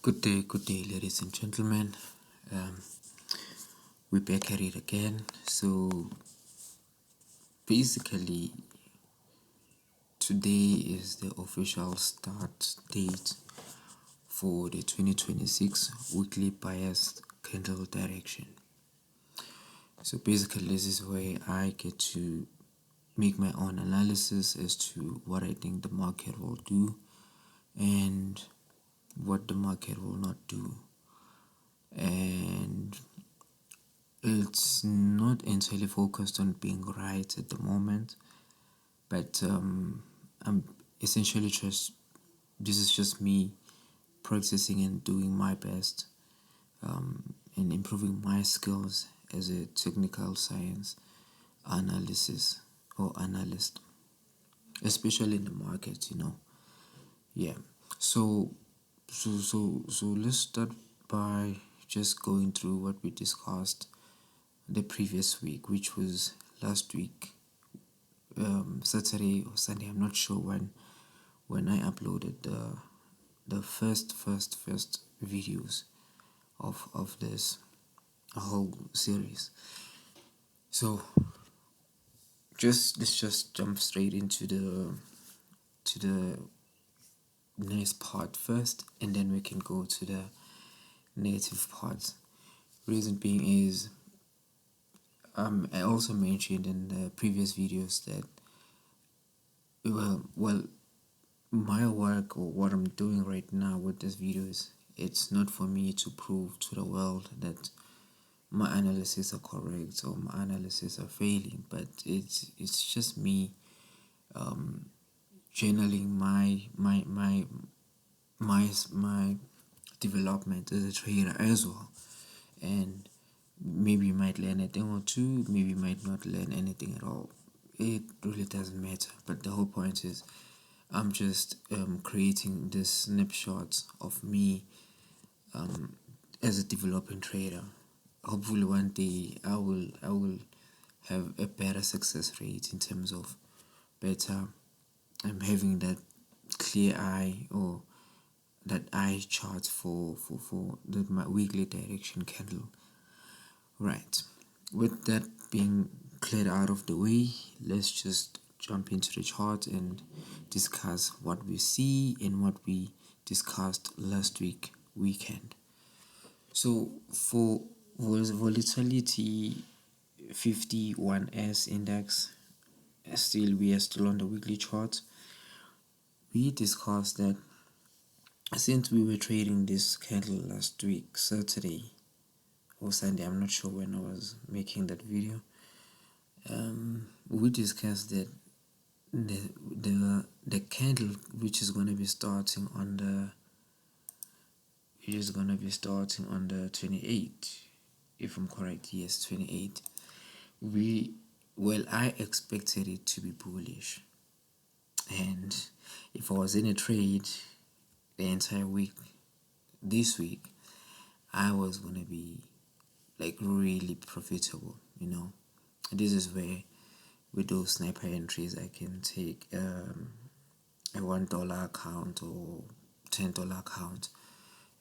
Good day, ladies and gentlemen. Um, we're back at it again. So basically, today is the official start date for the 2026 weekly biased candle direction. So basically, this is where I get to make my own analysis as to what I think the market will do and what the market will not do. And it's not entirely focused on being right at the moment, but I'm essentially this is just me practicing and doing my best and improving my skills as a technical science analysis or analyst, especially in the market, Yeah. So so let's start by just going through what we discussed the previous week, which was last week, Saturday or Sunday. I'm not sure when I uploaded the first videos of this whole series. So let's just jump straight into the nice part first, and then we can go to the negative parts. Reason being is I also mentioned in the previous videos that well my work or what I'm doing right now with these videos, it's not for me to prove to the world that my analysis are correct or my analysis are failing, but it's just me channeling my development as a trader as well. And maybe you might learn a thing or two, maybe you might not learn anything at all. It really doesn't matter, but the whole point is I'm just creating this snapshots of me as a developing trader. Hopefully one day I will have a better success rate in terms of better having that clear eye or that eye chart for my weekly direction candle. Right. With that being cleared out of the way, let's just jump into the chart and discuss what we see and what we discussed last weekend. So for volatility 51S index, we are still on the weekly chart. We discussed that since we were trading this candle last week, Saturday or Sunday, I'm not sure when I was making that video. We discussed that the candle which is going to be starting on the 28th, if I'm correct. Yes, 28. I expected it to be bullish, and if I was in a trade the entire week this week, I was going to be like really profitable. This is where with those sniper entries I can take a $1 account or $10 account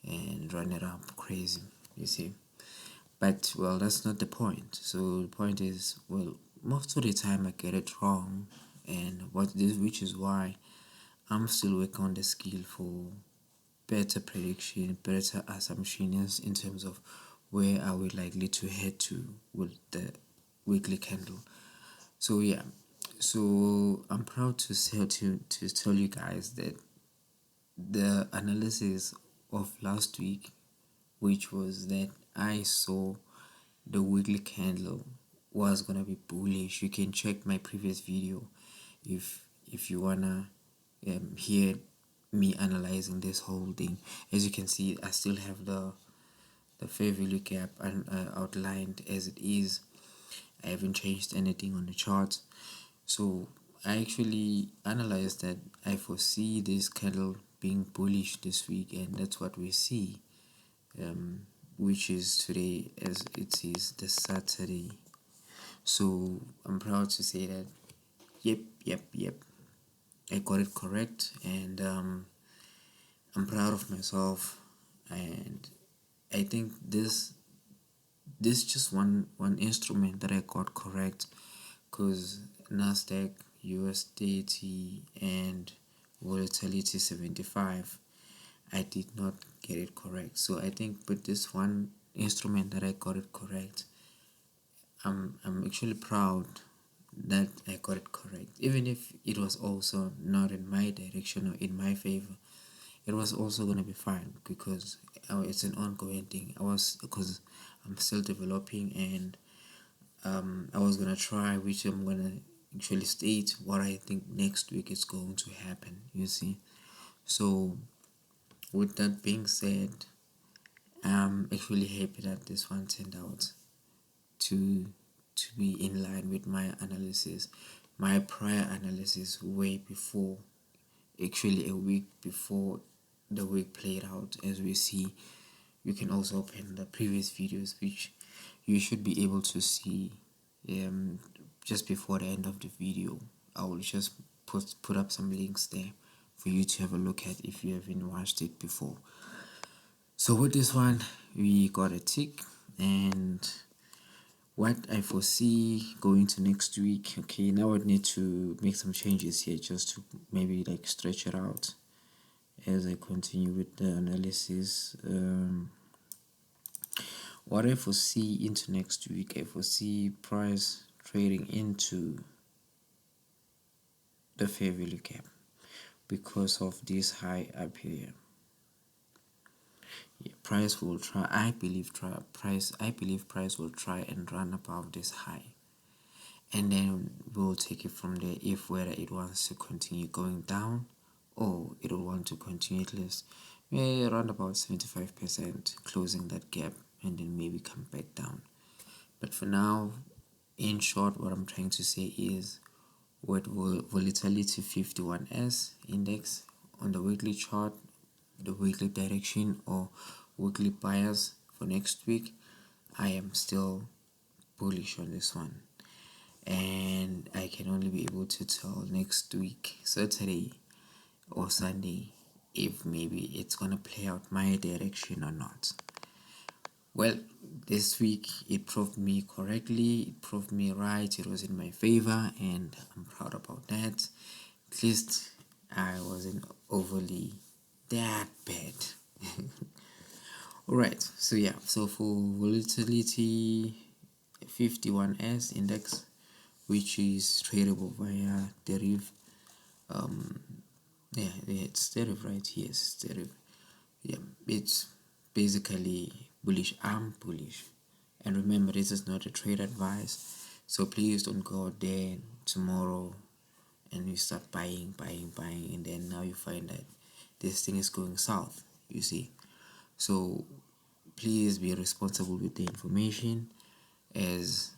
and run it up crazy, you see. But well, that's not the point. So the point is, well, most of the time I get it wrong, and which is why I'm still working on the skill for better prediction, better assumptions in terms of where are we likely to head to with the weekly candle. So yeah, so I'm proud to tell you guys that the analysis of last week, which was that I saw the weekly candle was gonna be bullish. You can check my previous video if you wanna hear me analyzing this whole thing. As you can see, I still have the fair value gap outlined as it is. I haven't changed anything on the chart. So I actually analyzed that I foresee this candle being bullish this week, and that's what we see, which is today as it is the Saturday. So I'm proud to say that yep, I got it correct, and I'm proud of myself and I think this just one instrument that I got correct, because Nasdaq, USDT, and volatility 75, I did not get it correct. So I think with this one instrument that I got it correct, I'm actually proud that I got it correct. Even if it was also not in my direction or in my favor, it was also gonna be fine, because it's an ongoing thing. Because I'm still developing, and I was gonna try, which I'm gonna actually state what I think next week is going to happen. You see, so with that being said, I'm actually happy that this one turned out to be in line with my analysis, my prior analysis way before, actually a week before the week played out. As we see, you can also open the previous videos, which you should be able to see just before the end of the video. I will just put up some links there for you to have a look at if you haven't watched it before. So with this one, we got a tick, and what I foresee going to next week. Okay, now I need to make some changes here, just to maybe like stretch it out as I continue with the analysis. What I foresee into next week, I foresee price trading into the fair value gap because of this high up here. Yeah, price will try. I believe price will try and run above this high, and then we'll take it from there. If whether it wants to continue going down, or it will want to continue at least maybe around about 75%, closing that gap, and then maybe come back down. But for now, in short, what I'm trying to say is, with volatility 51S index on the weekly chart, the weekly direction or weekly bias for next week, I am still bullish on this one, and I can only be able to tell next week, Saturday or Sunday, if maybe it's gonna play out my direction or not. Well, this week it proved me correctly, it proved me right, it was in my favor, and I'm proud about that. At least I wasn't overly that bad. Alright, so yeah, so for volatility 51S index, which is tradable via deriv, it's deriv, right? Yes, deriv. Yeah, it's basically bullish. I'm bullish, and remember, this is not a trade advice, so please don't go out there tomorrow and you start buying, and then now you find that this thing is going south. You see, so please be responsible with the information, as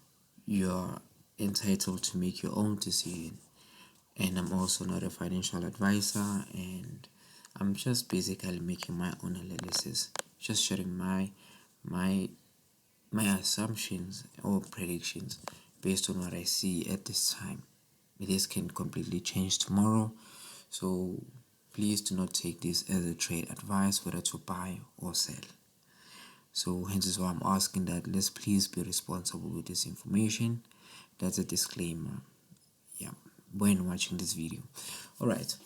you're entitled to make your own decision. And I'm also not a financial advisor, and I'm just basically making my own analysis, just sharing my assumptions or predictions based on what I see at this time. This can completely change tomorrow, so please do not take this as a trade advice whether to buy or sell. So hence is why I'm asking that let's please be responsible with this information. That's a disclaimer, yeah, when watching this video. Alright,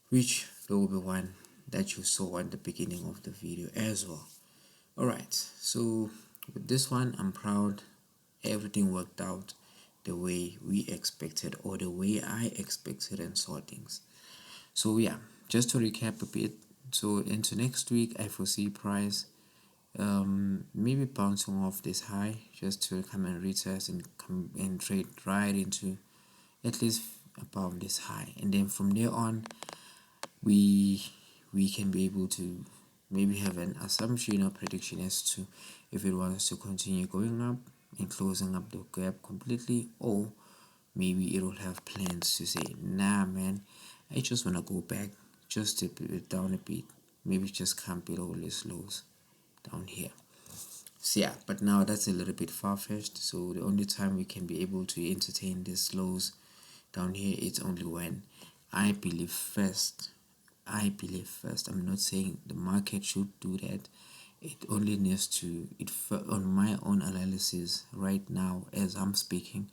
which there will be one that you saw at the beginning of the video as well. Alright, so with this one, I'm proud. Everything worked out the way we expected, or the way I expected and saw things. So yeah, just to recap a bit, so into next week, I foresee price maybe bouncing off this high, just to come and retest and come and trade right into at least above this high, and then from there on, we can be able to maybe have an assumption or prediction as to if it wants to continue going up and closing up the gap completely, or maybe it will have plans to say, nah man, I just want to go back, just tip it down a bit, maybe just come below these lows down here. So yeah, but now that's a little bit far-fetched, so the only time we can be able to entertain these lows down here, it's only when I believe first I believe first. I'm not saying the market should do that. It only needs to, on my own analysis right now as I'm speaking,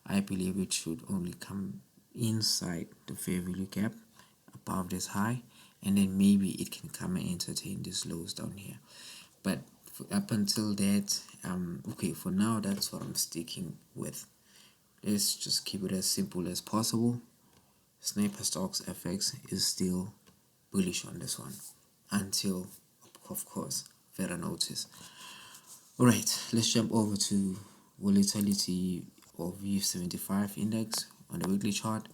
I believe it should only come inside the fair value gap above this high, and then maybe it can come and entertain these lows down here. But up until that, okay, for now that's what I'm sticking with. Let's just keep it as simple as possible. Sniper Stocks FX is still bullish on this one until, of course, further notice. Alright, let's jump over to volatility of V75 index on the weekly chart.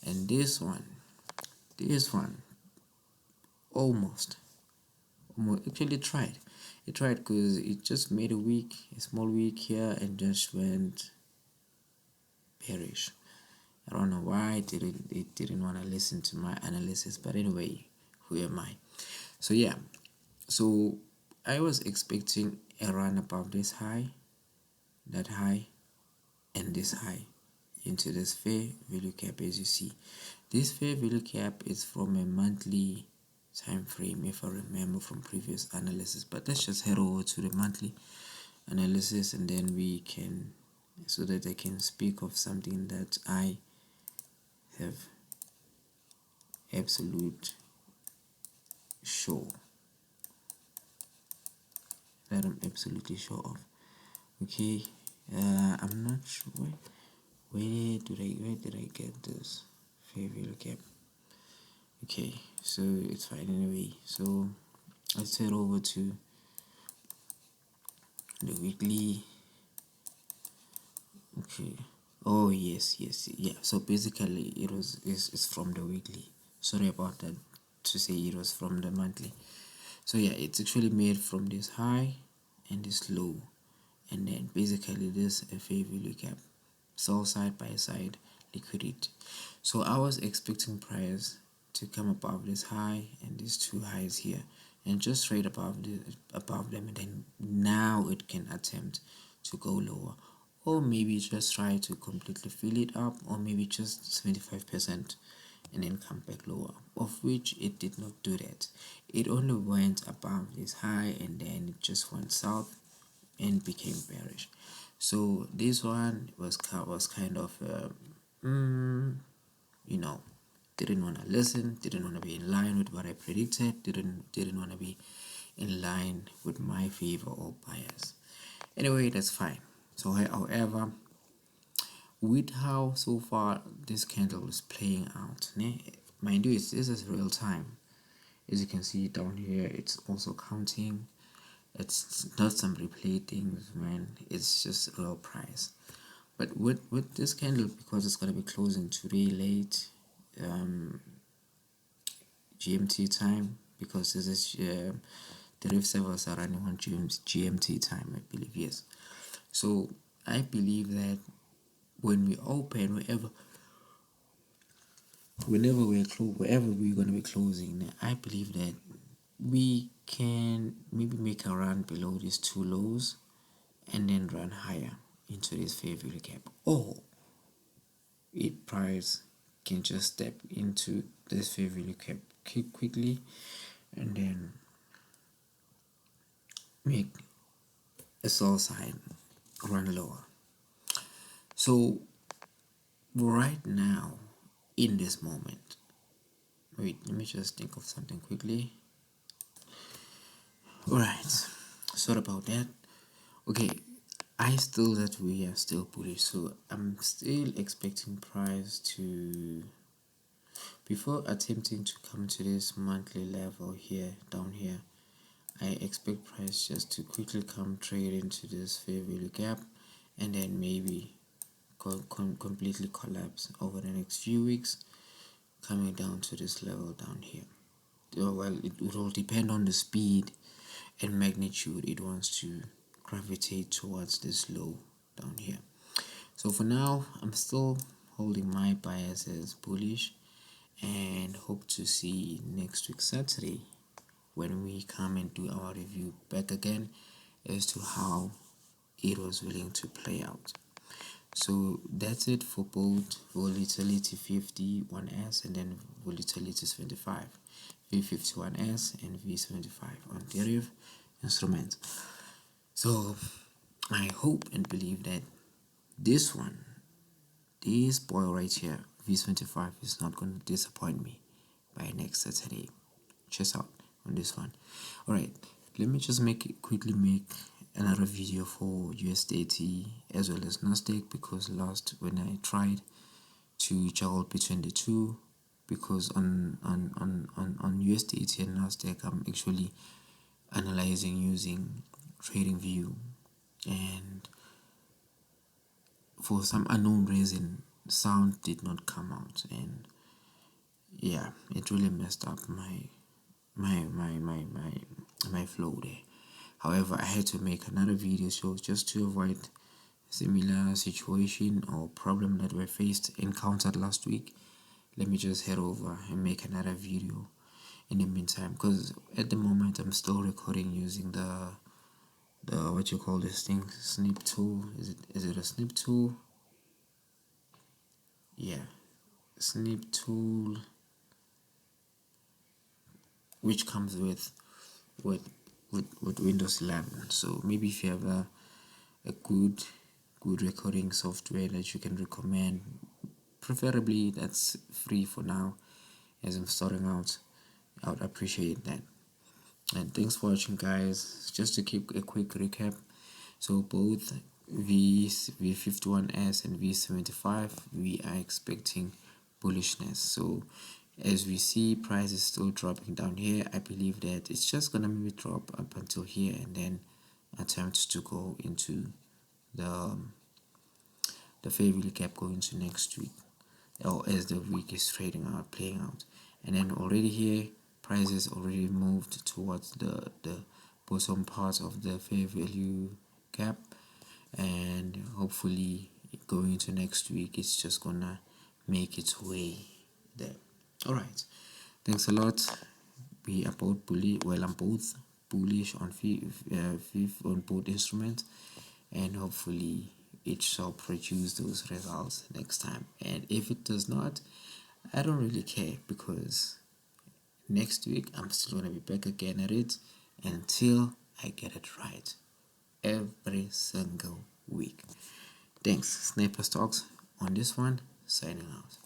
And this one almost actually tried. It tried because it just made a small week here, and just went bearish. I don't know why it didn't want to listen to my analysis, but anyway, who am I? So yeah, so I was expecting a run above this high, that high, and this high into this fair value gap. As you see, this fair value gap is from a monthly time frame, if I remember from previous analysis. But let's just head over to the monthly analysis, and then we can, so that I can speak of something that I have absolute sure, that I'm absolutely sure of. Okay, I'm not sure where did I get this fair value gap. Okay, so it's fine anyway. So let's head over to the weekly. Okay, oh yes, yeah, so basically it's from the weekly. Sorry about that, to say it was from the monthly. So yeah, it's actually made from this high and this low, and then basically this a fair value gap, sell side by side liquidity. So I was expecting price to come above this high and these two highs here, and just straight above them, and then now it can attempt to go lower, or maybe just try to completely fill it up, or maybe just 75% and then come back lower, of which it did not do that. It only went above this high, and then it just went south and became bearish. So this one was kind of you know, didn't want to listen, didn't want to be in line with what I predicted, didn't want to be in line with my favor or bias. Anyway, that's fine. So however, with how so far this candle is playing out, mind you, this is real time. As you can see down here, it's also counting. It's not some replay things, man. It's just real price. But with this candle, because it's gonna be closing today late GMT time, because this is the rift servers are running on GMT time, I believe. Yes. So I believe that when we open, wherever we're going to be closing, I believe that we can maybe make a run below these two lows and then run higher into this fair value gap, or it price can just step into this fair value gap quickly and then make a sell sign run lower. So right now, in this moment, wait, let me just think of something quickly. Alright, sorry about that. Okay, I still that we are still bullish, so I'm still expecting price to, before attempting to come to this monthly level here, down here, I expect price just to quickly come trade into this fair value gap, and then maybe completely collapse over the next few weeks, coming down to this level down here. Well, it will depend on the speed and magnitude it wants to gravitate towards this low down here. So for now, I'm still holding my bias as bullish, and hope to see next week Saturday when we come and do our review back again as to how it was willing to play out. So that's it for both volatility 50 1S and then volatility 75. V51S and V75 on derivative instruments. So I hope and believe that this boy right here, V75, is not going to disappoint me by next Saturday. Cheers out on this one. Alright, let me just quickly make another video for USDT as well as Nasdaq, because last when I tried to juggle between the two, because on USDT and Nasdaq I'm actually analyzing using TradingView, and for some unknown reason sound did not come out, and yeah, it really messed up my flow there. However, I had to make another video so just to avoid similar situation or problem that we encountered last week. Let me just head over and make another video in the meantime, because at the moment I'm still recording using the what you call this thing, snip tool. Is it a snip tool? Yeah, snip tool, which comes with Windows 11. So maybe if you have a good recording software that you can recommend, preferably that's free for now as I'm starting out, I would appreciate that. And thanks for watching, guys. Just to keep a quick recap, so both V51S and V75, we are expecting bullishness. So as we see, price is still dropping down here. I believe that it's just gonna maybe drop up until here and then attempt to go into the fair value gap going into next week, or as the week is playing out. And then already here, prices already moved towards the bottom part of the fair value gap, and hopefully going into next week it's just gonna make its way there. All right, thanks a lot. We are both bullish. Well, I'm both bullish on on both instruments, and hopefully it shall produce those results next time. And if it does not, I don't really care, because next week I'm still gonna be back again at it until I get it right every single week. Thanks. Sniper Stocks on this one, signing out.